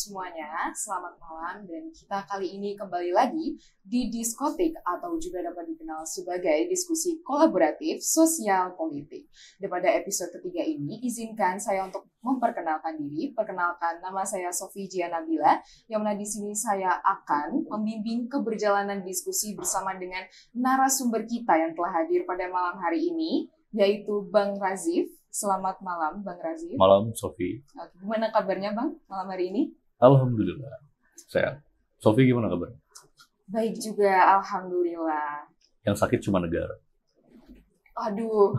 semuanya, selamat malam dan kita kali ini kembali lagi di Diskotik atau juga dapat dikenal sebagai diskusi kolaboratif sosial politik. Dan pada episode ketiga ini, izinkan saya untuk memperkenalkan diri. Perkenalkan, nama saya Sofi Jianabila, yang mana di sini saya akan membimbing keberjalanan diskusi bersama dengan narasumber kita yang telah hadir pada malam hari ini, yaitu Bang Razif. Selamat malam, Bang Razif. Malam, Sofi. Gimana kabarnya, Bang, malam hari ini? Alhamdulillah, sehat. Sofi gimana kabar? Baik juga, Alhamdulillah. Yang sakit cuma negara. Aduh,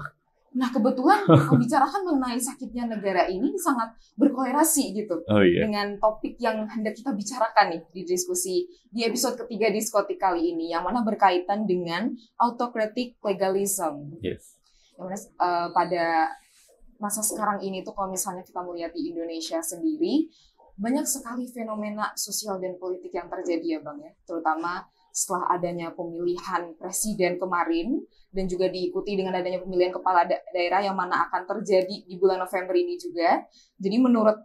nah kebetulan membicarakan mengenai sakitnya negara ini sangat berkorelasi gitu dengan topik yang hendak kita bicarakan nih di diskusi di episode ketiga Diskotik kali ini, yang mana berkaitan dengan autocratic legalism. Yes. Yang mana pada masa sekarang ini tuh kalau misalnya kita melihat di Indonesia sendiri, banyak sekali fenomena sosial dan politik yang terjadi ya Bang ya. Terutama setelah adanya pemilihan presiden kemarin dan juga diikuti dengan adanya pemilihan kepala daerah yang mana akan terjadi di bulan November ini juga. Jadi menurut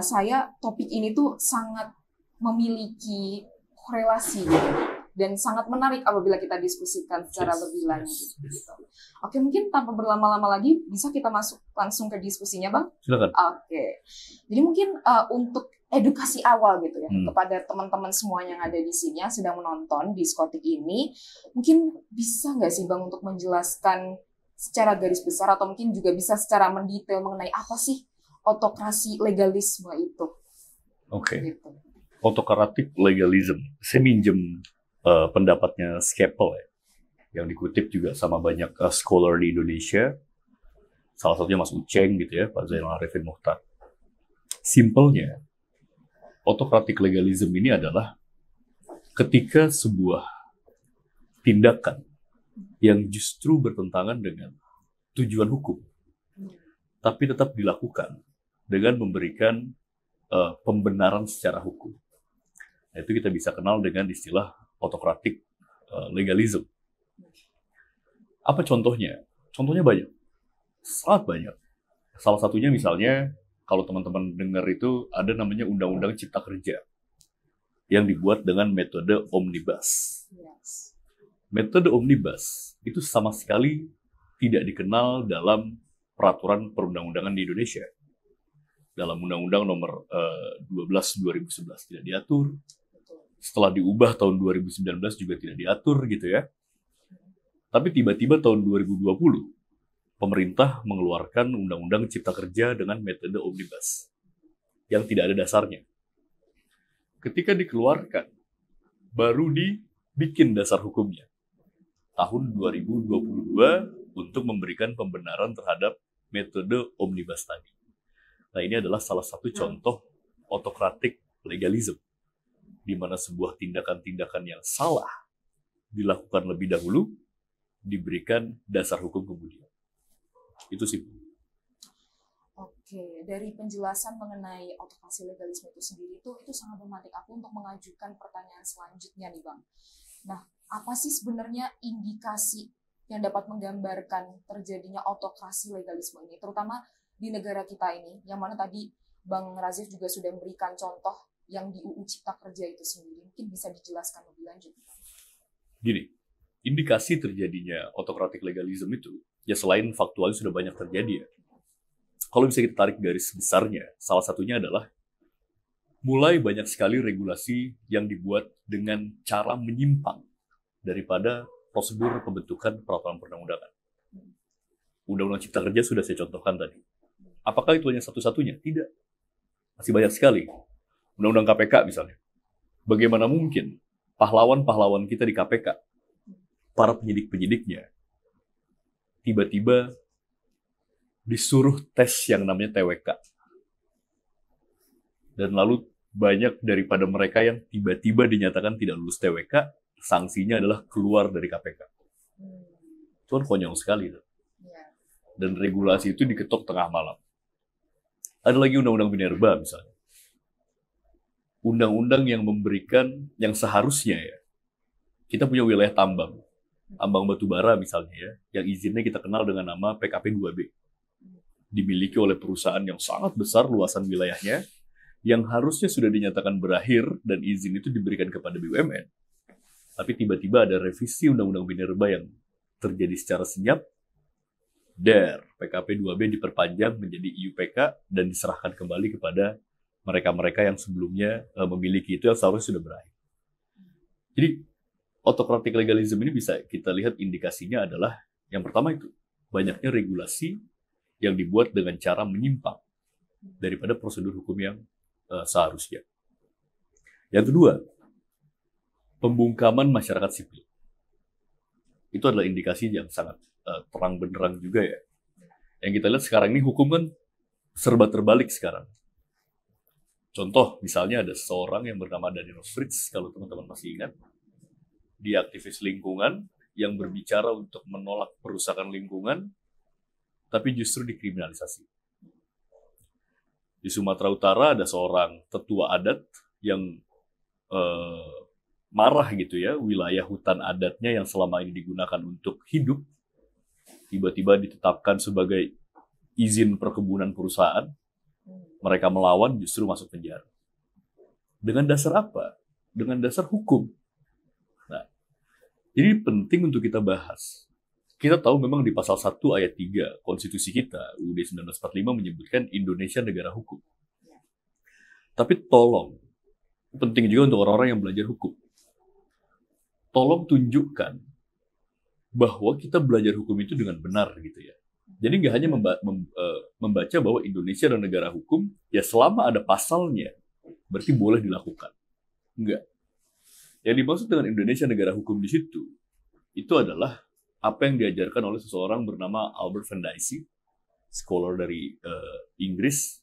saya topik ini tuh sangat memiliki korelasi gitu. Dan sangat menarik apabila kita diskusikan secara lebih lanjut. Gitu. Oke, mungkin tanpa berlama-lama lagi, bisa kita masuk langsung ke diskusinya, Bang? Silakan. Oke. Jadi mungkin untuk edukasi awal gitu ya, kepada teman-teman semua yang ada di sini yang sedang menonton Diskotik ini, mungkin bisa nggak sih, Bang, untuk menjelaskan secara garis besar atau mungkin juga bisa secara mendetail mengenai apa sih autokrasi legalisme itu? Oke. Gitu. Autocratic legalism. Saya minjem pendapatnya Skeppel ya, yang dikutip juga sama banyak scholar di Indonesia, salah satunya Mas Uceng gitu ya, Pak Zainal Arifin Muchtar. Simpelnya, autocratic legalism ini adalah ketika sebuah tindakan yang justru bertentangan dengan tujuan hukum, tapi tetap dilakukan dengan memberikan pembenaran secara hukum. Nah, itu kita bisa kenal dengan istilah autocratic legalism. Apa contohnya? Contohnya banyak. Sangat banyak. Salah satunya misalnya, kalau teman-teman dengar itu, ada namanya Undang-Undang Cipta Kerja yang dibuat dengan metode omnibus. Yes. Metode omnibus itu sama sekali tidak dikenal dalam peraturan perundang-undangan di Indonesia. Dalam Undang-Undang nomor 12 2011 tidak diatur. Setelah diubah tahun 2019 juga tidak diatur gitu ya. Tapi tiba-tiba tahun 2020, pemerintah mengeluarkan Undang-Undang Cipta Kerja dengan metode omnibus yang tidak ada dasarnya. Ketika dikeluarkan, baru dibikin dasar hukumnya. Tahun 2022 untuk memberikan pembenaran terhadap metode omnibus tadi. Nah, ini adalah salah satu contoh autocratic legalism, di mana sebuah tindakan-tindakan yang salah dilakukan lebih dahulu, diberikan dasar hukum kemudian. Itu sih. Oke, dari penjelasan mengenai autokrasi legalisme itu sendiri itu sangat memantik aku untuk mengajukan pertanyaan selanjutnya nih Bang. Nah, apa sih sebenarnya indikasi yang dapat menggambarkan terjadinya autokrasi legalisme ini, terutama di negara kita ini, yang mana tadi Bang Razif juga sudah memberikan contoh yang di UU Cipta Kerja itu sendiri. Mungkin bisa dijelaskan lebih lanjut. Gini, indikasi terjadinya autocratic legalism itu, ya selain faktualnya sudah banyak terjadi ya. Kalau bisa kita tarik garis besarnya, salah satunya adalah mulai banyak sekali regulasi yang dibuat dengan cara menyimpang daripada prosedur pembentukan peraturan perundang-undangan. Undang-Undang Cipta Kerja sudah saya contohkan tadi. Apakah itu hanya satu-satunya? Tidak. Masih banyak sekali. Undang-Undang KPK misalnya. Bagaimana mungkin pahlawan-pahlawan kita di KPK, para penyidik-penyidiknya, tiba-tiba disuruh tes yang namanya TWK. Dan lalu banyak daripada mereka yang tiba-tiba dinyatakan tidak lulus TWK, sanksinya adalah keluar dari KPK. Itu kan konyol sekali. Dan regulasi itu diketok tengah malam. Ada lagi Undang-Undang Minerba misalnya. Undang-undang yang memberikan, yang seharusnya ya, kita punya wilayah tambang batu bara misalnya ya, yang izinnya kita kenal dengan nama PKP 2B. Dimiliki oleh perusahaan yang sangat besar luasan wilayahnya, yang harusnya sudah dinyatakan berakhir dan izin itu diberikan kepada BUMN. Tapi tiba-tiba ada revisi Undang-Undang Minerba yang terjadi secara senyap. PKP 2B diperpanjang menjadi IUPK dan diserahkan kembali kepada mereka-mereka yang sebelumnya memiliki itu yang seharusnya sudah berakhir. Jadi autocratic legalism ini bisa kita lihat indikasinya adalah yang pertama itu banyaknya regulasi yang dibuat dengan cara menyimpang daripada prosedur hukum yang seharusnya. Yang kedua, pembungkaman masyarakat sipil. Itu adalah indikasi yang sangat terang benderang juga ya. Yang kita lihat sekarang ini hukum kan serba terbalik sekarang. Contoh, misalnya ada seorang yang bernama Daniel Fritz, kalau teman-teman masih ingat. Dia aktivis lingkungan yang berbicara untuk menolak perusakan lingkungan, tapi justru dikriminalisasi. Di Sumatera Utara ada seorang tetua adat yang marah gitu ya, wilayah hutan adatnya yang selama ini digunakan untuk hidup, tiba-tiba ditetapkan sebagai izin perkebunan perusahaan. Mereka melawan, justru masuk penjara. Dengan dasar apa? Dengan dasar hukum. Nah, ini penting untuk kita bahas. Kita tahu memang di pasal 1 ayat 3 konstitusi kita, UUD 1945 menyebutkan Indonesia negara hukum. Tapi tolong, penting juga untuk orang-orang yang belajar hukum. Tolong tunjukkan bahwa kita belajar hukum itu dengan benar gitu ya. Jadi nggak hanya membaca bahwa Indonesia adalah negara hukum, ya selama ada pasalnya, berarti boleh dilakukan. Enggak. Yang dimaksud dengan Indonesia negara hukum di situ, itu adalah apa yang diajarkan oleh seseorang bernama Albert Van Dicey, scholar dari Inggris,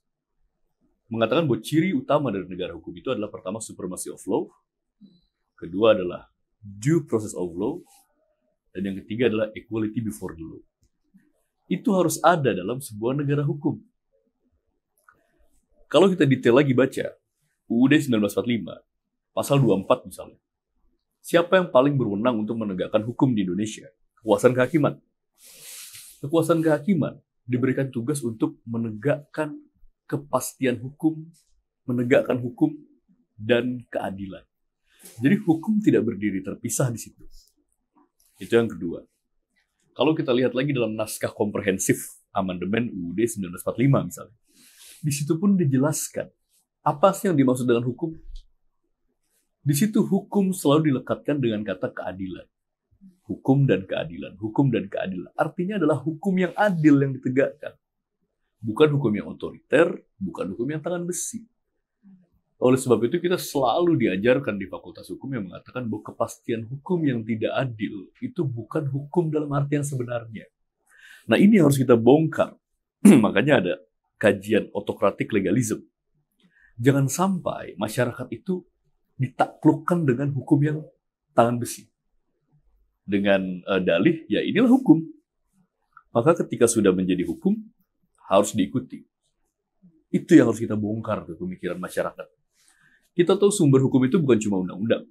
mengatakan bahwa ciri utama dari negara hukum itu adalah pertama supremacy of law, kedua adalah due process of law, dan yang ketiga adalah equality before the law. Itu harus ada dalam sebuah negara hukum. Kalau kita detail lagi baca, UUD 1945, pasal 24 misalnya. Siapa yang paling berwenang untuk menegakkan hukum di Indonesia? Kekuasaan kehakiman. Kekuasaan kehakiman diberikan tugas untuk menegakkan kepastian hukum, menegakkan hukum, dan keadilan. Jadi hukum tidak berdiri terpisah di situ. Itu yang kedua. Kalau kita lihat lagi dalam naskah komprehensif amandemen UUD 1945 misalnya, di situ pun dijelaskan apa sih yang dimaksud dengan hukum. Di situ hukum selalu dilekatkan dengan kata keadilan. Hukum dan keadilan, hukum dan keadilan. Artinya adalah hukum yang adil yang ditegakkan. Bukan hukum yang otoriter, bukan hukum yang tangan besi. Oleh sebab itu kita selalu diajarkan di Fakultas Hukum yang mengatakan bahwa kepastian hukum yang tidak adil itu bukan hukum dalam arti yang sebenarnya. Nah ini harus kita bongkar. Makanya ada kajian autocratic legalism. Jangan sampai masyarakat itu ditaklukkan dengan hukum yang tangan besi. Dengan dalih, ya inilah hukum. Maka ketika sudah menjadi hukum, harus diikuti. Itu yang harus kita bongkar ke pemikiran masyarakat. Kita tahu sumber hukum itu bukan cuma undang-undang.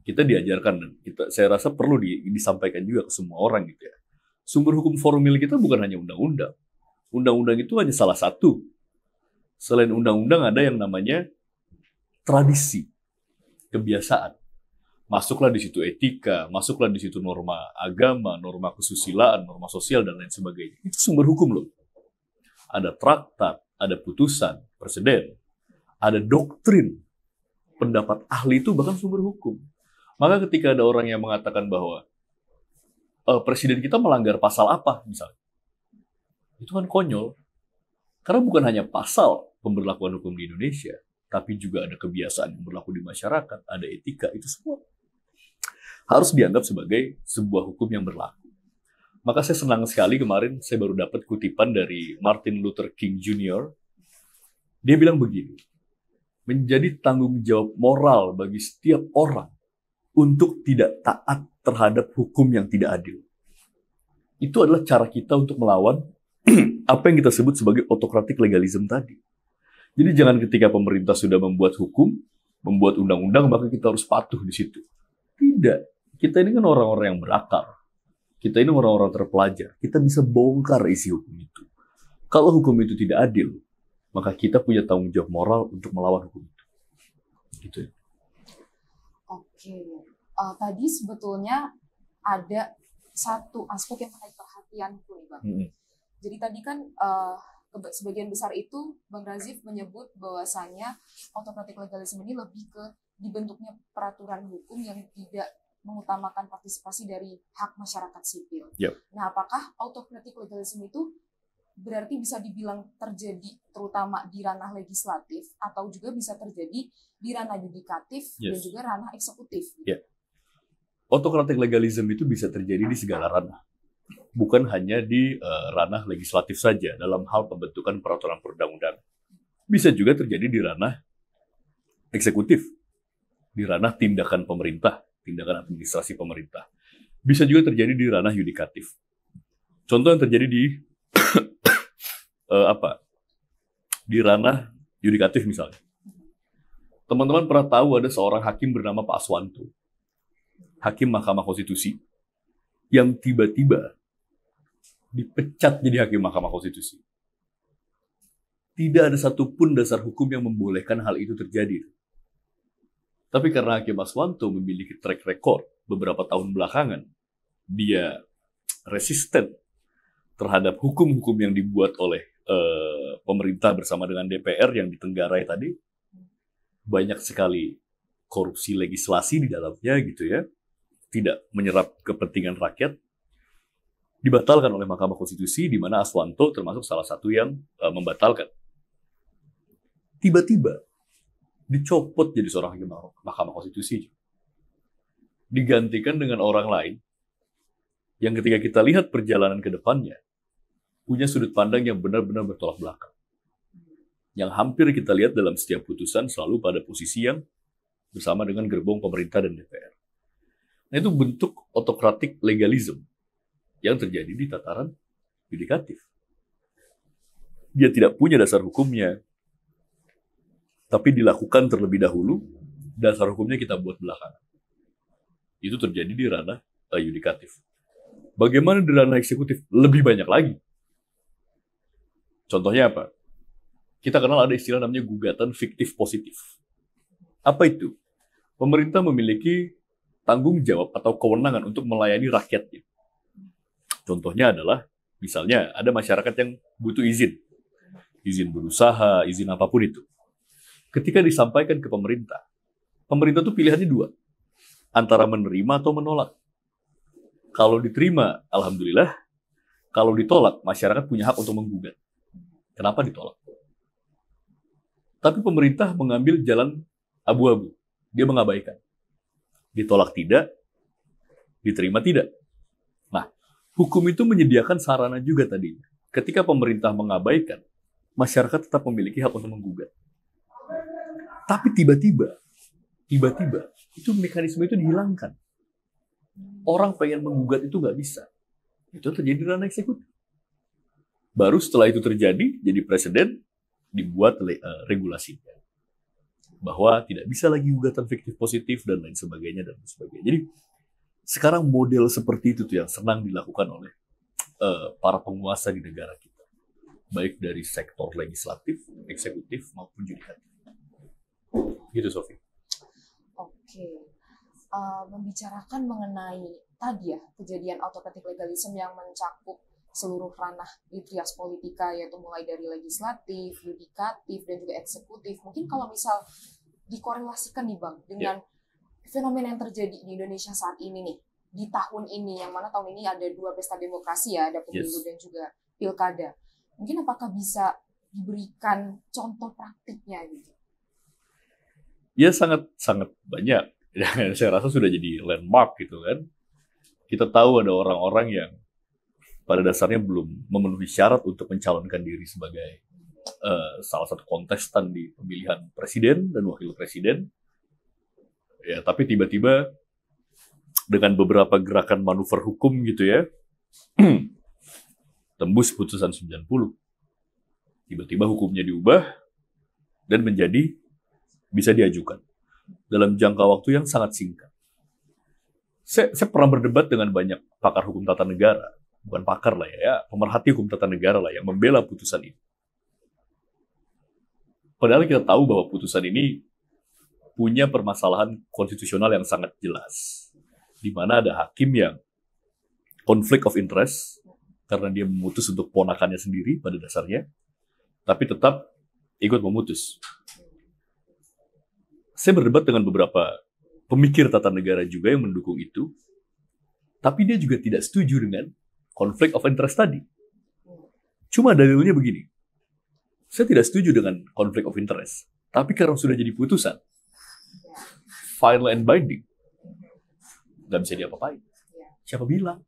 Kita diajarkan, dan saya rasa perlu disampaikan juga ke semua orang gitu ya. Sumber hukum formil kita bukan hanya undang-undang. Undang-undang itu hanya salah satu. Selain undang-undang ada yang namanya tradisi, kebiasaan. Masuklah di situ etika, masuklah di situ norma agama, norma kesusilaan, norma sosial, dan lain sebagainya. Itu sumber hukum loh. Ada traktat, ada putusan, presiden, ada doktrin, pendapat ahli, itu bahkan sumber hukum. Maka ketika ada orang yang mengatakan bahwa presiden kita melanggar pasal apa, misalnya, itu kan konyol. Karena bukan hanya pasal pemberlakuan hukum di Indonesia, tapi juga ada kebiasaan yang berlaku di masyarakat, ada etika, itu semua harus dianggap sebagai sebuah hukum yang berlaku. Maka saya senang sekali kemarin saya baru dapat kutipan dari Martin Luther King Jr. Dia bilang begini, menjadi tanggung jawab moral bagi setiap orang untuk tidak taat terhadap hukum yang tidak adil. Itu adalah cara kita untuk melawan apa yang kita sebut sebagai autocratic legalism tadi. Jadi jangan ketika pemerintah sudah membuat hukum, membuat undang-undang, maka kita harus patuh di situ. Tidak. Kita ini kan orang-orang yang berakal. Kita ini orang-orang terpelajar. Kita bisa bongkar isi hukum itu. Kalau hukum itu tidak adil, maka kita punya tanggung jawab moral untuk melawan hukum itu. Gitu ya. Oke. Tadi sebetulnya ada satu aspek yang menarik perhatianku nih Bang. Jadi tadi kan sebagian besar itu Bang Razif menyebut bahwasanya autocratic legalism ini lebih ke dibentuknya peraturan hukum yang tidak mengutamakan partisipasi dari hak masyarakat sipil. Yep. Nah, apakah autocratic legalism itu berarti bisa dibilang terjadi terutama di ranah legislatif atau juga bisa terjadi di ranah yudikatif dan juga ranah eksekutif? Yeah. Autocratic legalism itu bisa terjadi di segala ranah. Bukan hanya di ranah legislatif saja dalam hal pembentukan peraturan perundang-undangan. Bisa juga terjadi di ranah eksekutif, di ranah tindakan pemerintah, tindakan administrasi pemerintah. Bisa juga terjadi di ranah yudikatif. Contoh yang terjadi di di ranah yudikatif misalnya. Teman-teman pernah tahu ada seorang hakim bernama Pak Aswanto, hakim Mahkamah Konstitusi, yang tiba-tiba dipecat jadi hakim Mahkamah Konstitusi. Tidak ada satupun dasar hukum yang membolehkan hal itu terjadi. Tapi karena Hakim Aswanto memiliki track record beberapa tahun belakangan, dia resisten terhadap hukum-hukum yang dibuat oleh pemerintah bersama dengan DPR yang ditenggarai tadi. Banyak sekali korupsi legislasi di dalamnya gitu ya. Tidak menyerap kepentingan rakyat. Dibatalkan oleh Mahkamah Konstitusi, di mana Aswanto termasuk salah satu yang membatalkan. Tiba-tiba dicopot jadi seorang hakim Mahkamah Konstitusi. Digantikan dengan orang lain yang ketika kita lihat perjalanan ke depannya, punya sudut pandang yang benar-benar bertolak belakang. Yang hampir kita lihat dalam setiap putusan selalu pada posisi yang bersama dengan gerbong pemerintah dan DPR. Nah, itu bentuk autocratic legalism yang terjadi di tataran yudikatif. Dia tidak punya dasar hukumnya, tapi dilakukan terlebih dahulu, dasar hukumnya kita buat belakangan. Itu terjadi di ranah yudikatif. Bagaimana di ranah eksekutif? Lebih banyak lagi. Contohnya apa? Kita kenal ada istilah namanya gugatan fiktif positif. Apa itu? Pemerintah memiliki tanggung jawab atau kewenangan untuk melayani rakyatnya. Contohnya adalah, misalnya ada masyarakat yang butuh izin. Izin berusaha, izin apapun itu. Ketika disampaikan ke pemerintah, pemerintah itu pilihannya dua. Antara menerima atau menolak. Kalau diterima, alhamdulillah. Kalau ditolak, masyarakat punya hak untuk menggugat. Kenapa ditolak? Tapi pemerintah mengambil jalan abu-abu. Dia mengabaikan. Ditolak tidak, diterima tidak. Nah, hukum itu menyediakan sarana juga tadi. Ketika pemerintah mengabaikan, masyarakat tetap memiliki hak untuk menggugat. Tapi tiba-tiba, itu mekanisme itu dihilangkan. Orang pengen menggugat itu nggak bisa. Itu terjadi di ranah eksekutif. Baru setelah itu terjadi, jadi presiden, dibuat regulasinya. Bahwa tidak bisa lagi gugatan fiktif positif, dan lain sebagainya, dan lain sebagainya. Jadi, sekarang model seperti itu tuh yang senang dilakukan oleh para penguasa di negara kita. Baik dari sektor legislatif, eksekutif, maupun yudikatif. Gitu, Sofi. Oke. Membicarakan mengenai tadi ya, kejadian autocratic legalism yang mencakup seluruh ranah di trias politika, yaitu mulai dari legislatif, yudikatif, dan juga eksekutif. Mungkin kalau misal dikorelasikan nih Bang, dengan fenomena yang terjadi di Indonesia saat ini nih, di tahun ini, yang mana tahun ini ada 2 pesta demokrasi ya, ada pemilu dan juga pilkada. Mungkin apakah bisa diberikan contoh praktiknya gitu? Ya sangat banyak. Saya rasa sudah jadi landmark gitu kan. Kita tahu ada orang-orang yang pada dasarnya belum memenuhi syarat untuk mencalonkan diri sebagai salah satu kontestan di pemilihan presiden dan wakil presiden. Ya, tapi tiba-tiba dengan beberapa gerakan manuver hukum gitu ya, tembus putusan 90. Tiba-tiba hukumnya diubah dan menjadi bisa diajukan dalam jangka waktu yang sangat singkat. Saya pernah berdebat dengan banyak pakar hukum tata negara, bukan pakar lah ya, pemerhati hukum tata negara lah yang membela putusan ini. Padahal kita tahu bahwa putusan ini punya permasalahan konstitusional yang sangat jelas. Di mana ada hakim yang conflict of interest, karena dia memutus untuk ponakannya sendiri pada dasarnya, tapi tetap ikut memutus. Saya berdebat dengan beberapa pemikir tata negara juga yang mendukung itu, tapi dia juga tidak setuju dengan conflict of interest tadi. Cuma dalilnya begini, saya tidak setuju dengan conflict of interest, tapi karena sudah jadi putusan, final and binding, nggak bisa diapa-apain. Siapa bilang?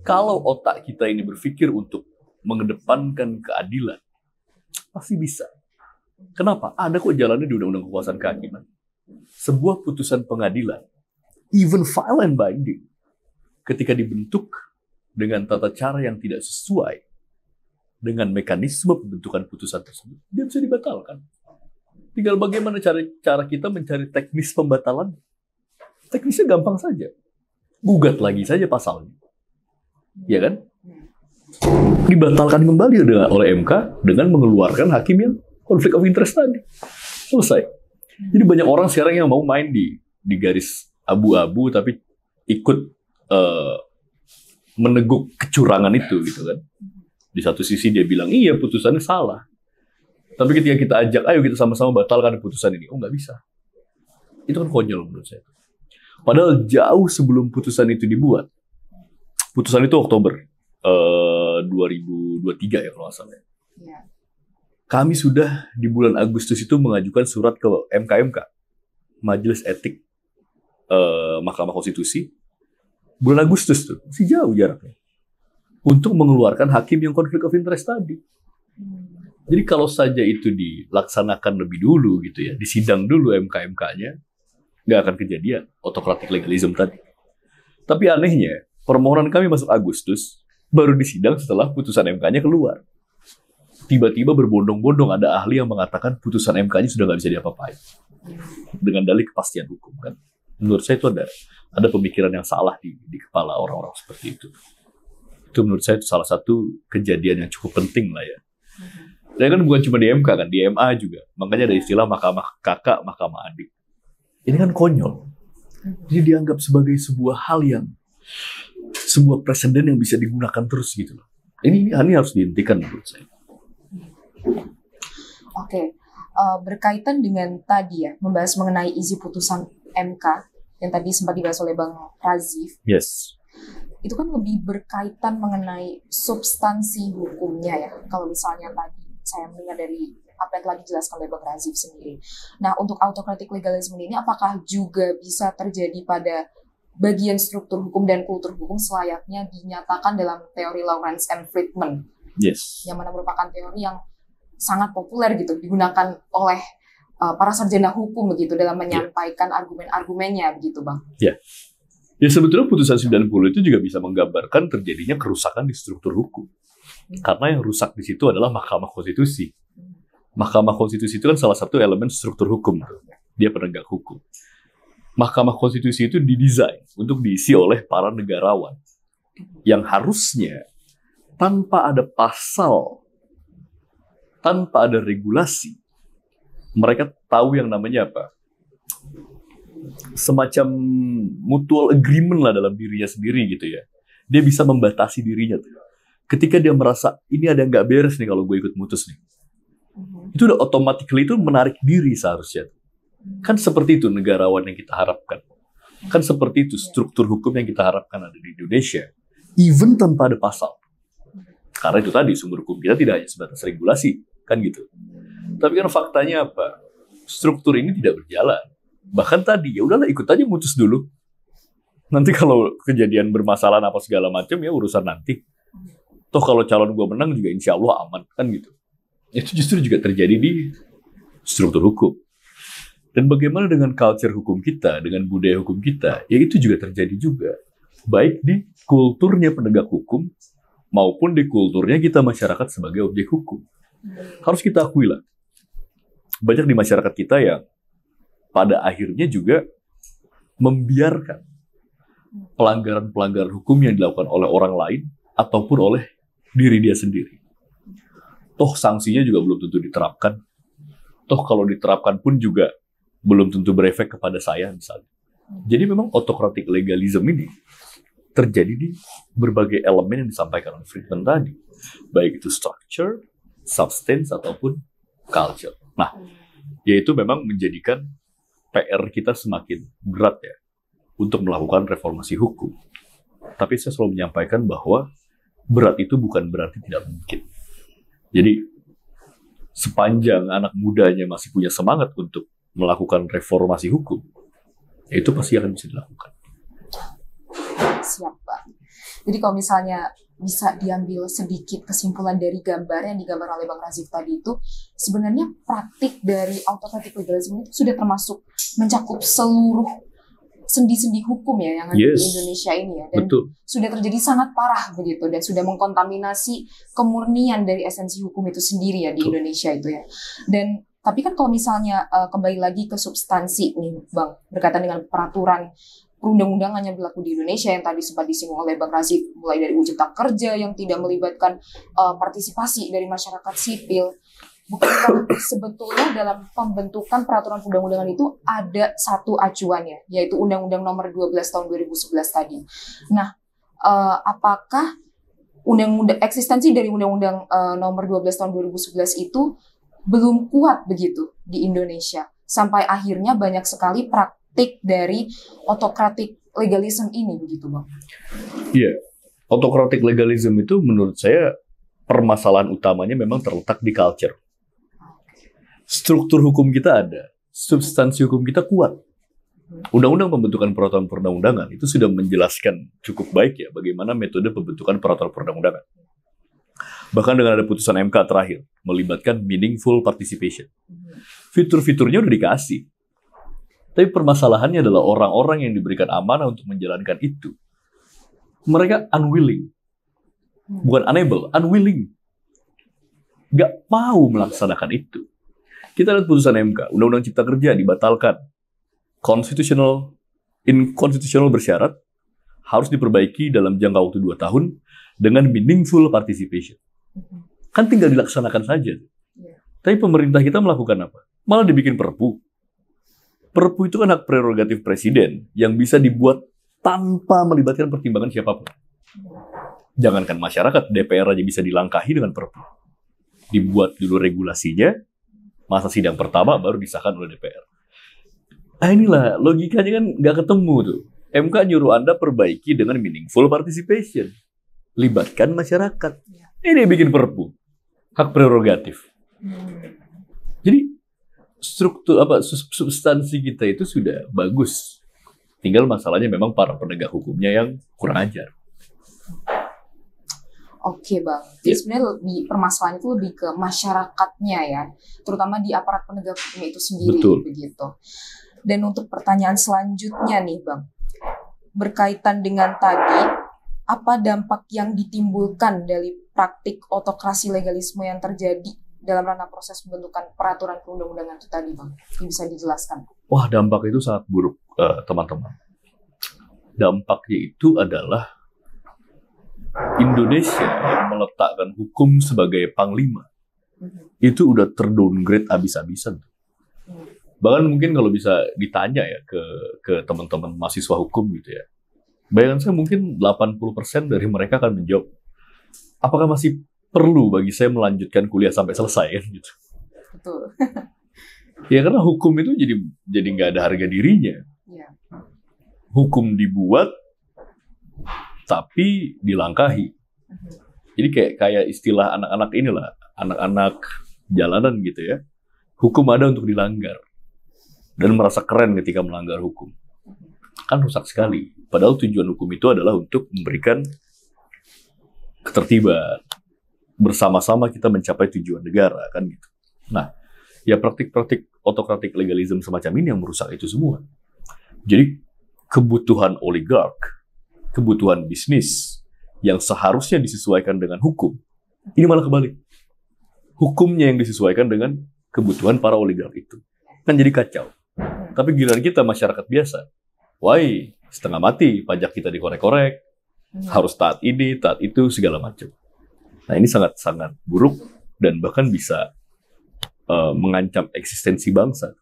Kalau otak kita ini berpikir untuk mengedepankan keadilan, pasti bisa. Kenapa? Ada kok jalannya di Undang-Undang Kekuasaan Kehakiman. Sebuah putusan pengadilan, even final and binding, ketika dibentuk dengan tata cara yang tidak sesuai dengan mekanisme pembentukan putusan tersebut, dia bisa dibatalkan. Tinggal bagaimana cara kita mencari teknis pembatalan. Teknisnya gampang saja. Gugat lagi saja pasalnya. Ya kan? Dibatalkan kembali oleh MK dengan mengeluarkan hakim yang konflik of interest tadi. Selesai. Jadi banyak orang sekarang yang mau main di garis abu-abu tapi ikut meneguk kecurangan itu gitu kan. Di satu sisi dia bilang iya putusannya salah. Tapi ketika kita ajak ayo kita sama-sama batalkan putusan ini, oh nggak bisa. Itu kan konyol menurut saya. Padahal jauh sebelum putusan itu dibuat. Putusan itu Oktober 2023 ya kalau nggak salah. Ya. Kami sudah di bulan Agustus itu mengajukan surat ke MKMK, Majelis Etik Mahkamah Konstitusi. Bulan Agustus tuh, masih jauh jaraknya. Untuk mengeluarkan hakim yang konflik of interest tadi. Jadi kalau saja itu dilaksanakan lebih dulu gitu ya, disidang dulu MK-MK-nya, nggak akan kejadian autocratic legalism tadi. Tapi anehnya, permohonan kami masuk Agustus, baru disidang setelah putusan MK-nya keluar. Tiba-tiba berbondong-bondong ada ahli yang mengatakan putusan MK-nya sudah nggak bisa diapa-apain. Dengan dalih kepastian hukum kan. Menurut saya itu ada pemikiran yang salah di kepala orang-orang seperti itu. Itu menurut saya itu salah satu kejadian yang cukup penting lah ya. Dan kan bukan cuma di MK kan, di MA juga. Makanya ada istilah mahkamah kakak, mahkamah adik. Ini kan konyol. Jadi dianggap sebagai sebuah hal yang, sebuah presiden yang bisa digunakan terus gitu loh. Ini harus dihentikan menurut saya. Oke, berkaitan dengan tadi ya, membahas mengenai isi putusan MK yang tadi sempat dibahas oleh Bang Razif. Yes. Itu kan lebih berkaitan mengenai substansi hukumnya ya. Kalau misalnya tadi saya mendengar dari apa yang telah dijelaskan oleh Bang Razif sendiri. Nah, untuk autocratic legalism ini apakah juga bisa terjadi pada bagian struktur hukum dan kultur hukum selayaknya dinyatakan dalam teori Lawrence and Friedman? Yes. Yang mana merupakan teori yang sangat populer gitu, digunakan oleh para sarjana hukum begitu dalam menyampaikan argumen-argumennya begitu, Bang. Ya. Ya sebetulnya putusan 90 itu juga bisa menggambarkan terjadinya kerusakan di struktur hukum. Karena yang rusak di situ adalah Mahkamah Konstitusi. Mahkamah Konstitusi itu kan salah satu elemen struktur hukum. Dia penegak hukum. Mahkamah Konstitusi itu didesain untuk diisi oleh para negarawan. Yang harusnya tanpa ada pasal, tanpa ada regulasi, mereka tahu yang namanya apa? Semacam mutual agreement lah dalam dirinya sendiri gitu ya. Dia bisa membatasi dirinya tuh. Ketika dia merasa ini ada yang nggak beres nih kalau gue ikut mutus nih, itu udah automatically itu menarik diri seharusnya. Kan seperti itu negarawan yang kita harapkan. Kan seperti itu struktur hukum yang kita harapkan ada di Indonesia. Even tanpa ada pasal. Karena itu tadi sumber hukum kita tidak hanya sebatas regulasi, kan gitu. Tapi kan faktanya apa? Struktur ini tidak berjalan. Bahkan tadi ya udahlah ikut aja mutus dulu. Nanti kalau kejadian bermasalah apa segala macam ya urusan nanti. Toh kalau calon gue menang juga insya Allah aman, kan gitu. Itu justru juga terjadi di struktur hukum. Dan bagaimana dengan culture hukum kita, dengan budaya hukum kita, ya itu juga terjadi juga. Baik di kulturnya penegak hukum, maupun di kulturnya kita masyarakat sebagai objek hukum. Harus kita akui lah. Banyak di masyarakat kita yang pada akhirnya juga membiarkan pelanggaran-pelanggaran hukum yang dilakukan oleh orang lain, ataupun oleh diri dia sendiri. Toh sanksinya juga belum tentu diterapkan. Toh kalau diterapkan pun juga belum tentu berefek kepada saya misalnya. Jadi memang autocratic legalism ini terjadi di berbagai elemen yang disampaikan oleh Friedman tadi. Baik itu structure, substance, ataupun culture. Nah, yaitu memang menjadikan PR kita semakin berat ya untuk melakukan reformasi hukum. Tapi saya selalu menyampaikan bahwa berat itu bukan berarti tidak mungkin. Jadi sepanjang anak mudanya masih punya semangat untuk melakukan reformasi hukum, itu pasti akan bisa dilakukan. Siap, Pak. Jadi kalau misalnya bisa diambil sedikit kesimpulan dari gambar yang digambar oleh Bang Razif tadi itu, sebenarnya praktik dari autocratic legalism itu sudah termasuk mencakup seluruh sendi-sendi hukum ya yang ada di Indonesia ini ya, dan sudah terjadi sangat parah begitu, dan sudah mengkontaminasi kemurnian dari esensi hukum itu sendiri ya di Indonesia itu ya. Dan tapi kan kalau misalnya kembali lagi ke substansi nih Bang, berkaitan dengan peraturan perundang-undangan yang berlaku di Indonesia yang tadi sempat disinggung oleh Bang Razif, mulai dari Cipta Kerja yang tidak melibatkan partisipasi dari masyarakat sipil. Bukankah sebetulnya dalam pembentukan peraturan perundang-undangan itu ada satu acuannya, yaitu Undang-Undang Nomor 12 Tahun 2011 tadi. Nah, apakah eksistensi dari Undang-Undang Nomor 12 Tahun 2011 itu belum kuat begitu di Indonesia, sampai akhirnya banyak sekali praktik dari autocratic legalism ini begitu, Bang? Iya, autocratic legalism itu menurut saya permasalahan utamanya memang terletak di culture. Struktur hukum kita ada, substansi hukum kita kuat. Undang-undang pembentukan peraturan perundang-undangan itu sudah menjelaskan cukup baik ya bagaimana metode pembentukan peraturan perundang-undangan. Bahkan dengan ada putusan MK terakhir melibatkan meaningful participation. Fitur-fiturnya udah dikasih. Tapi permasalahannya adalah orang-orang yang diberikan amanah untuk menjalankan itu. Mereka unwilling. Bukan unable, unwilling. Nggak mau melaksanakan itu. Kita lihat putusan MK, Undang-Undang Cipta Kerja dibatalkan. Inkonstitusional bersyarat, harus diperbaiki dalam jangka waktu 2 tahun dengan meaningful participation. Kan tinggal dilaksanakan saja. Tapi pemerintah kita melakukan apa? Malah dibikin perpu. Perpu itu kan hak prerogatif presiden yang bisa dibuat tanpa melibatkan pertimbangan siapapun. Jangankan masyarakat, DPR aja bisa dilangkahi dengan perpu. Dibuat dulu regulasinya, masa sidang pertama baru disahkan oleh DPR. Nah inilah, logikanya kan nggak ketemu tuh. MK nyuruh Anda perbaiki dengan meaningful participation. Libatkan masyarakat. Ini bikin perpu. Hak prerogatif. Jadi, substansi kita itu sudah bagus. Tinggal masalahnya memang para penegak hukumnya yang kurang ajar. Oke Bang, jadi sebenarnya permasalahan itu lebih ke masyarakatnya ya, terutama di aparat penegak hukum itu sendiri. Betul. Begitu. Dan untuk pertanyaan selanjutnya nih Bang, berkaitan dengan tadi, apa dampak yang ditimbulkan dari praktik autokrasi legalisme yang terjadi dalam ranah proses pembentukan peraturan perundang-undangan itu tadi Bang? Ini bisa dijelaskan? Wah, dampak itu sangat buruk teman-teman. Dampaknya itu adalah Indonesia yang meletakkan hukum sebagai panglima itu udah terdowngrade abis-abisan. Bahkan mungkin kalau bisa ditanya ya ke teman-teman mahasiswa hukum gitu ya, bayangan saya mungkin 80% dari mereka akan menjawab, apakah masih perlu bagi saya melanjutkan kuliah sampai selesai kan gitu. Betul. Ya karena hukum itu jadi nggak ada harga dirinya. Ya. Hukum dibuat tapi dilangkahi. Jadi kayak istilah anak-anak inilah, anak-anak jalanan gitu ya. Hukum ada untuk dilanggar. Dan merasa keren ketika melanggar hukum. Kan rusak sekali. Padahal tujuan hukum itu adalah untuk memberikan ketertiban. Bersama-sama kita mencapai tujuan negara, kan gitu. Nah, ya praktik-praktik autocratic legalism semacam ini yang merusak itu semua. Jadi, kebutuhan oligark, kebutuhan bisnis yang seharusnya disesuaikan dengan hukum, ini malah kebalik. Hukumnya yang disesuaikan dengan kebutuhan para oligark itu. Kan jadi kacau. Tapi giliran kita masyarakat biasa, why, setengah mati, pajak kita dikorek-korek, harus taat ini, taat itu, segala macam. Nah ini sangat-sangat buruk dan bahkan bisa mengancam eksistensi bangsa.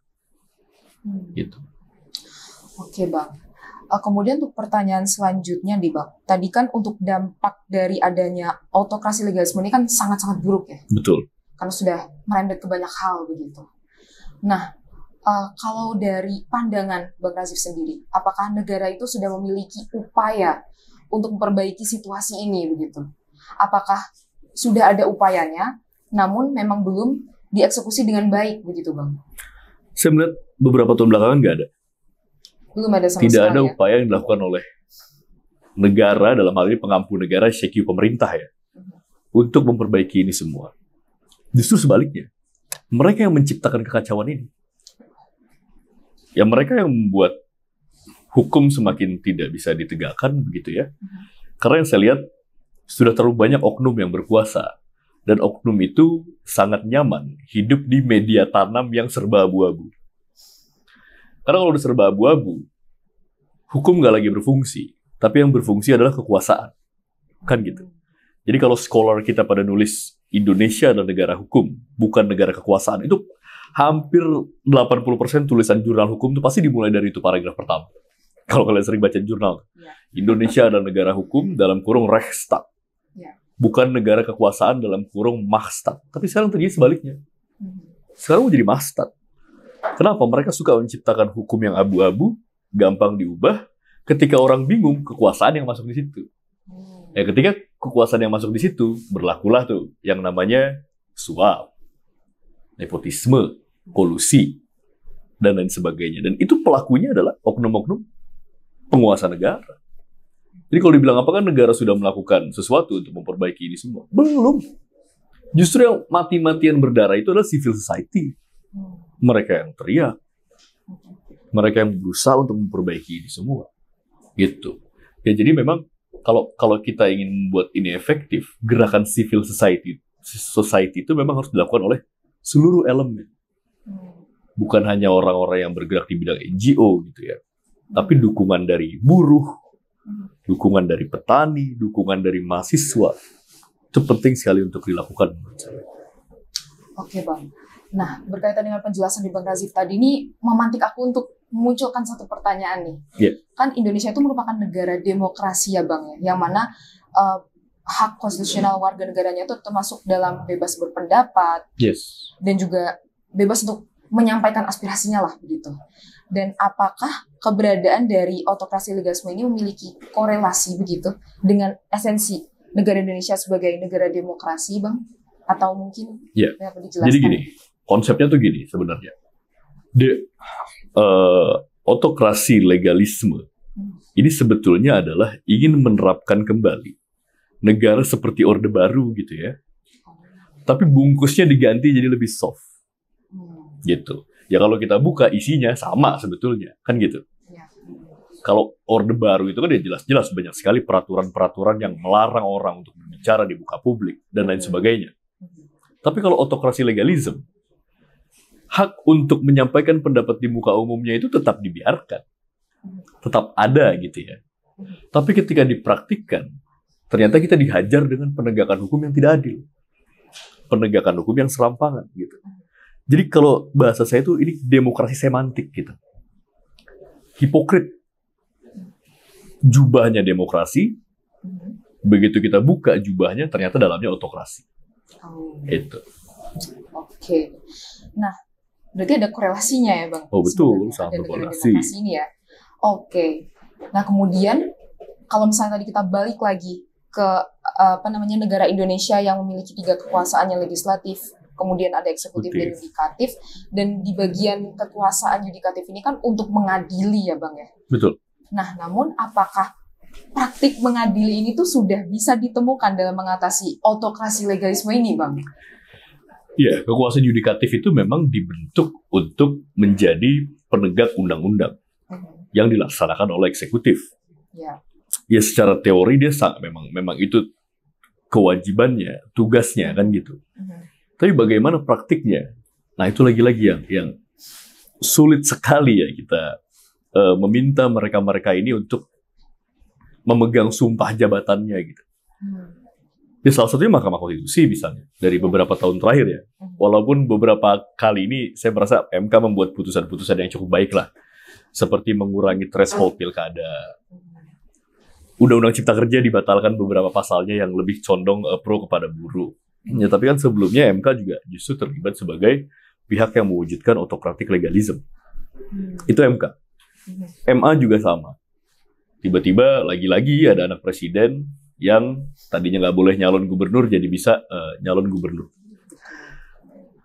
Gitu. Oke Bang. Kemudian untuk pertanyaan selanjutnya nih Bang, tadi kan untuk dampak dari adanya autokrasi legalisme ini kan sangat-sangat buruk ya. Betul. Karena sudah merembet ke banyak hal begitu. Nah, kalau dari pandangan Bang Razif sendiri, apakah negara itu sudah memiliki upaya untuk memperbaiki situasi ini begitu? Apakah sudah ada upayanya, namun memang belum dieksekusi dengan baik begitu Bang? Saya melihat beberapa tahun belakangan nggak ada. Belum ada sama Tidak sekali ada ya? upaya yang dilakukan oleh negara, dalam hal ini pengampu negara, CQ pemerintah ya, untuk memperbaiki ini semua. Justru sebaliknya, mereka yang menciptakan kekacauan ini. Ya mereka yang membuat hukum semakin tidak bisa ditegakkan begitu ya. Karena yang saya lihat sudah terlalu banyak oknum yang berkuasa. Dan oknum itu sangat nyaman hidup di media tanam yang serba abu-abu. Karena kalau udah serba abu-abu, hukum nggak lagi berfungsi. Tapi yang berfungsi adalah kekuasaan. Kan gitu. Jadi kalau scholar kita pada nulis Indonesia adalah negara hukum, bukan negara kekuasaan, itu hampir 80% tulisan jurnal hukum itu pasti dimulai dari itu paragraf pertama. Kalau kalian sering baca jurnal. Indonesia adalah negara hukum dalam kurung Rechtsstaat. Bukan negara kekuasaan dalam kurung Machtstaat. Tapi sekarang terjadi sebaliknya. Sekarang mau jadi Machtstaat. Kenapa? Mereka suka menciptakan hukum yang abu-abu, gampang diubah. Ketika orang bingung, kekuasaan yang masuk di situ. Ya, ketika kekuasaan yang masuk di situ, berlakulah tuh yang namanya suap, nepotisme, kolusi, dan lain sebagainya. Dan itu pelakunya adalah oknum-oknum penguasa negara. Jadi kalau dibilang apakah negara sudah melakukan sesuatu untuk memperbaiki ini semua? Belum. Justru yang mati-matian berdarah itu adalah civil society. Mereka yang teriak. Mereka yang berusaha untuk memperbaiki ini semua. Gitu. Ya jadi memang kalau kita ingin membuat ini efektif, gerakan civil society itu memang harus dilakukan oleh seluruh elemen. Bukan hanya orang-orang yang bergerak di bidang NGO gitu ya. Tapi dukungan dari buruh, dukungan dari petani, dukungan dari mahasiswa. Itu penting sekali untuk dilakukan menurut saya. Oke Bang. Nah, berkaitan dengan penjelasan di Bang Razif tadi ini memantik aku untuk memunculkan satu pertanyaan nih. Yeah. Kan Indonesia itu merupakan negara demokrasi ya Bang ya, yang mana hak konstitusional warga negaranya itu termasuk dalam bebas berpendapat. Yes. Dan juga bebas untuk menyampaikan aspirasinya lah begitu. Dan apakah keberadaan dari autokrasi legalisme ini memiliki korelasi begitu dengan esensi negara Indonesia sebagai negara demokrasi Bang? Atau mungkin dapat dijelaskan? Jadi gini, konsepnya tuh gini sebenarnya. Autokrasi legalisme ini sebetulnya adalah ingin menerapkan kembali negara seperti Orde Baru gitu ya. Tapi bungkusnya diganti jadi lebih soft. Gitu. Ya kalau kita buka isinya sama sebetulnya, kan gitu. Kalau Orde Baru itu kan ya jelas-jelas banyak sekali peraturan-peraturan yang melarang orang untuk berbicara di muka publik dan lain sebagainya. Tapi kalau autokrasi legalisme, hak untuk menyampaikan pendapat di muka umumnya itu tetap dibiarkan. Tetap ada gitu ya. Tapi ketika dipraktikkan, ternyata kita dihajar dengan penegakan hukum yang tidak adil. Penegakan hukum yang serampangan gitu. Jadi kalau bahasa saya itu ini demokrasi semantik gitu. Hipokrit. Jubahnya demokrasi, begitu kita buka jubahnya ternyata dalamnya autokrasi. Itu. Oke. Nah, berarti ada korelasinya ya Bang? Oh betul, sangat berkorelasi. Ini ya. Oke. Nah kemudian kalau misalnya tadi kita balik lagi ke negara Indonesia yang memiliki 3 kekuasaan, yang legislatif, kemudian ada eksekutif dan yudikatif, dan di bagian kekuasaan yudikatif ini kan untuk mengadili ya Bang ya. Betul. Nah namun apakah praktik mengadili ini tuh sudah bisa ditemukan dalam mengatasi autokrasi legalisme ini Bang? Ya, kekuasaan yudikatif itu memang dibentuk untuk menjadi penegak undang-undang yang dilaksanakan oleh eksekutif. Ya secara teori dia memang itu kewajibannya, tugasnya kan gitu. Tapi bagaimana praktiknya? Nah itu lagi-lagi yang sulit sekali ya kita meminta mereka-mereka ini untuk memegang sumpah jabatannya gitu. Ya salah satunya Mahkamah Konstitusi misalnya, dari beberapa tahun terakhir ya. Walaupun beberapa kali ini saya merasa MK membuat putusan-putusan yang cukup baik lah. Seperti mengurangi threshold pilkada. Undang-Undang Cipta Kerja dibatalkan beberapa pasalnya yang lebih condong pro kepada buruh. Ya, tapi kan sebelumnya MK juga justru terlibat sebagai pihak yang mewujudkan autokratik legalisme. Itu MK. MA juga sama. Tiba-tiba lagi-lagi ada anak presiden yang tadinya nggak boleh nyalon gubernur jadi bisa nyalon gubernur.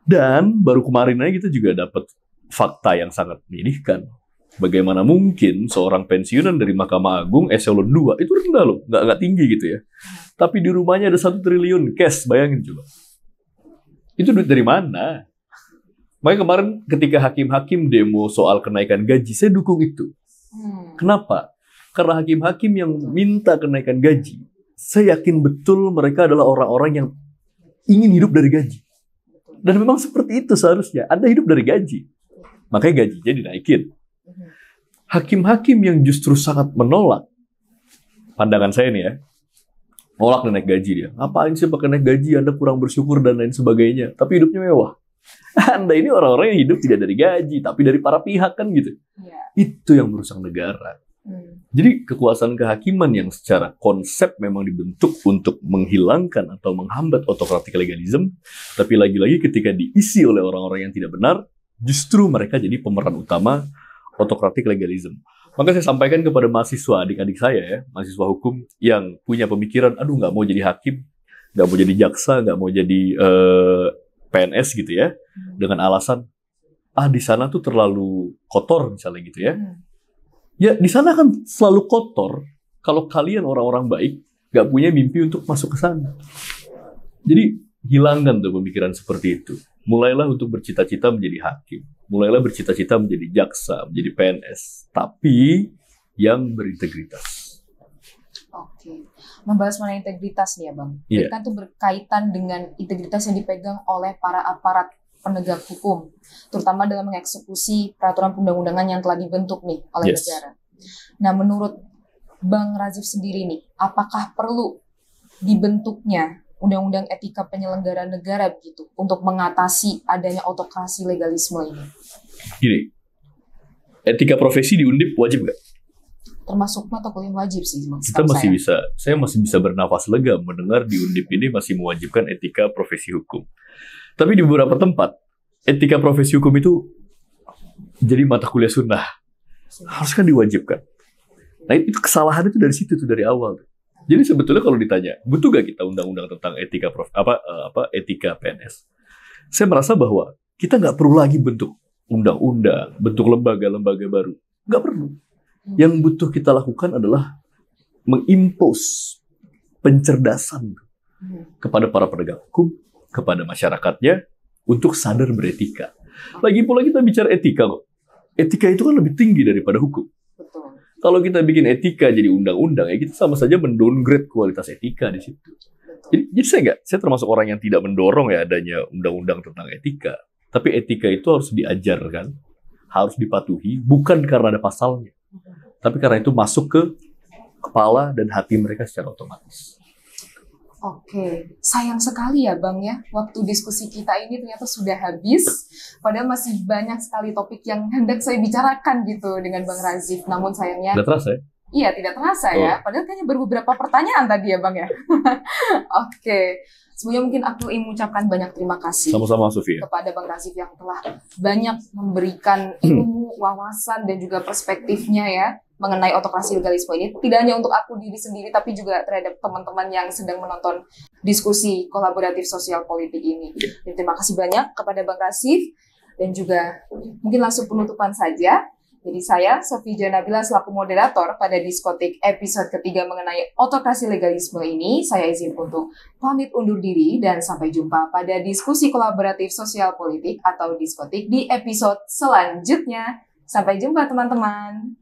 Dan baru kemarin aja kita juga dapat fakta yang sangat menyedihkan. Bagaimana mungkin seorang pensiunan dari Mahkamah Agung eselon 2 itu rendah loh, nggak tinggi gitu ya. Tapi di rumahnya ada 1 triliun cash, bayangin coba. Itu duit dari mana? Makanya kemarin ketika hakim-hakim demo soal kenaikan gaji, saya dukung itu. Kenapa? Karena hakim-hakim yang minta kenaikan gaji, saya yakin betul mereka adalah orang-orang yang ingin hidup dari gaji. Dan memang seperti itu seharusnya. Anda hidup dari gaji. Makanya gajinya dinaikin. Hakim-hakim yang justru sangat menolak, pandangan saya nih ya, nolak dan naik gaji dia. Ngapain sih pakai naik gaji? Anda kurang bersyukur dan lain sebagainya. Tapi hidupnya mewah. Anda ini orang-orang yang hidup tidak dari gaji, tapi dari para pihak kan gitu. Itu yang merusak negara. Jadi kekuasaan kehakiman yang secara konsep memang dibentuk untuk menghilangkan atau menghambat autokratik legalisme, tapi lagi-lagi ketika diisi oleh orang-orang yang tidak benar, justru mereka jadi pemeran utama autokratik legalisme. Maka saya sampaikan kepada mahasiswa, adik-adik saya ya, mahasiswa hukum yang punya pemikiran, aduh nggak mau jadi hakim, nggak mau jadi jaksa, nggak mau jadi PNS gitu ya, dengan alasan, di sana tuh terlalu kotor misalnya gitu ya. Ya, di sana kan selalu kotor kalau kalian orang-orang baik nggak punya mimpi untuk masuk ke sana. Jadi, hilangkan tuh pemikiran seperti itu. Mulailah untuk bercita-cita menjadi hakim. Mulailah bercita-cita menjadi jaksa, menjadi PNS. Tapi yang berintegritas. Oke. Membahas mengenai integritas nih ya, Bang. Yeah. Kan itu berkaitan dengan integritas yang dipegang oleh para aparat penegak hukum, terutama dalam mengeksekusi peraturan perundang-undangan yang telah dibentuk nih oleh negara. Nah, menurut Bang Radzif sendiri nih, apakah perlu dibentuknya undang-undang etika penyelenggara negara begitu untuk mengatasi adanya autokrasi legalisme ini? Gini, etika profesi di Undip wajib nggak? Termasuk mata kuliah wajib sih, Bang. Saya masih bisa bernafas lega mendengar di Undip ini masih mewajibkan etika profesi hukum. Tapi di beberapa tempat, etika profesi hukum itu jadi mata kuliah sunnah. Harus kan diwajibkan. Nah, itu kesalahan itu dari situ tuh, dari awal. Jadi sebetulnya kalau ditanya, butuh gak kita undang-undang tentang etika etika PNS? Saya merasa bahwa kita nggak perlu lagi bentuk undang-undang, bentuk lembaga-lembaga baru. Nggak perlu. Yang butuh kita lakukan adalah mengimpose pencerdasan kepada para penegak hukum, kepada masyarakatnya untuk sadar beretika. Lagi pula kita bicara etika kok. Etika itu kan lebih tinggi daripada hukum. Betul. Kalau kita bikin etika jadi undang-undang, ya kita sama saja mendowngrade kualitas etika di situ. Jadi saya termasuk orang yang tidak mendorong ya adanya undang-undang tentang etika. Tapi etika itu harus diajarkan, harus dipatuhi, bukan karena ada pasalnya. Tapi karena itu masuk ke kepala dan hati mereka secara otomatis. Oke, sayang sekali ya Bang ya, waktu diskusi kita ini ternyata sudah habis, padahal masih banyak sekali topik yang hendak saya bicarakan gitu dengan Bang Radzif, namun sayangnya... Tidak terasa ya? Iya, tidak terasa ya, padahal kayaknya baru beberapa pertanyaan tadi ya Bang ya. Oke, sebelumnya mungkin aku ingin mengucapkan banyak terima kasih sama-sama Sofia kepada Bang Radzif yang telah banyak memberikan ilmu, wawasan, dan juga perspektifnya ya, mengenai autokrasi legalisme ini, tidak hanya untuk aku diri sendiri, tapi juga terhadap teman-teman yang sedang menonton diskusi kolaboratif sosial politik ini. Dan terima kasih banyak kepada Bang Radzif, dan juga mungkin langsung penutupan saja. Jadi saya, Sofia Nabila, selaku moderator pada diskotik episode ketiga mengenai autokrasi legalisme ini, saya izin untuk pamit undur diri, dan sampai jumpa pada diskusi kolaboratif sosial politik atau diskotik di episode selanjutnya. Sampai jumpa teman-teman.